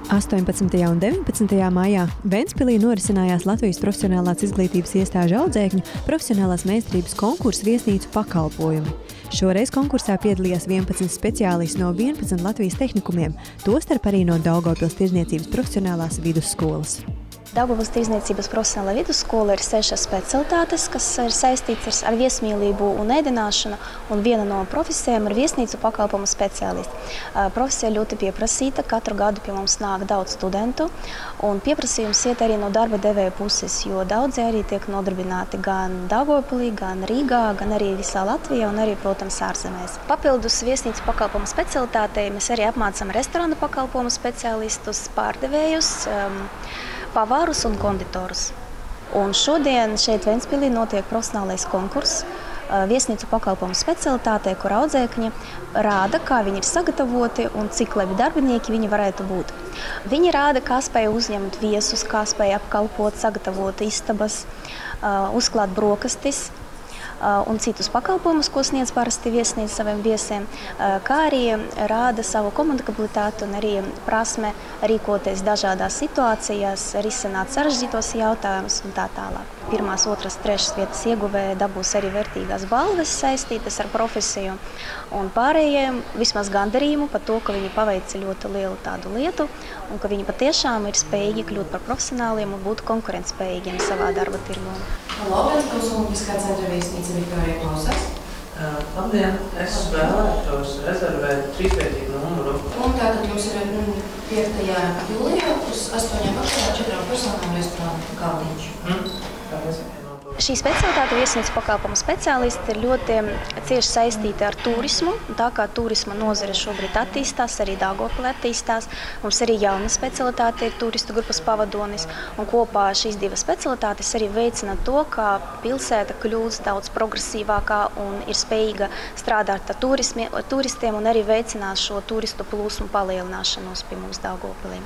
18. un 19. maijā Ventspilī norisinājās Latvijas profesionālās izglītības iestāžu audzēkņu profesionālās meistarības konkursa viesnīcu pakalpojumi. Šoreiz konkursā piedalījās 11 speciālisti no 11 Latvijas tehnikumiem, tostarp arī no Daugavpils Tirdzniecības profesionālās vidusskolas. Daugavpils Tirdzniecības profesionālā vidusskola ir 6 specialitātes, kas ir saistītas ar viesmīlību un ēdināšanu, un viena no profesijām ir viesnīcu pakalpojumu speciālisti. Profesija ļoti pieprasīta, katru gadu pie mums nāk daudz studentu, un pieprasījums iet arī no darba devēja puses, jo daudzi arī tiek nodarbināti gan Daugavpilī, gan Rīgā, gan arī visā Latvijā un arī, protams, ārzemēs. Papildus viesnīcu pakalpojumu specialitātei mēs arī apmācām restorānu pakalpojumu speciālistus, pārdevējus, pavārus un konditorus. Un šodien šeit Ventspilī notiek profesionālais konkurss viesnīcu pakalpojumu specialitātei, kur audzēkņi rāda, kā viņi ir sagatavoti un cik labi darbinieki viņi varētu būt. Viņi rāda, kā spēja uzņemt viesus, kā spēja apkalpot, sagatavot istabas, uzklāt brokastis un citus pakalpojumus, ko sniedz parasti viesnīca saviem viesiem, kā arī rāda savu komunikabilitāti un arī prasme rīkoties dažādās situācijās, risināt sarežģītos jautājumus un tā tālāk. 1., 2., 3. vietas ieguvēji dabūs arī vērtīgās balvas saistītas ar profesiju, un pārējiem vismaz gandarījumu par to, ka viņi paveica ļoti lielu tādu lietu un ka viņi patiešām ir spējīgi kļūt par profesionāliem un būt konkurentspējīgiem savā darba tirgū. Ventspils Olimpiskā centra viesnīca Viktorija klausās. Labdien, es vēlētos rezervēt 3-vietīgu numuru. Un tātad jums ir 5. jūlijā uz 8 vakarā 4 personām restorāna galdiņš. Šī specialitāte viesnīcu pakalpojumu speciālisti ir ļoti cieši saistīta ar turismu. Tā kā turisma nozare šobrīd attīstās, arī Daugavpilī attīstās, mums arī jauna specialitāte ir turistu grupas pavadonis. Un kopā šīs 2 specialitātes arī veicina to, ka pilsēta kļūst daudz progresīvākā un ir spējīga strādāt ar turistiem un arī veicinās šo turistu plūsmu palielināšanos pie mums Daugavpilī.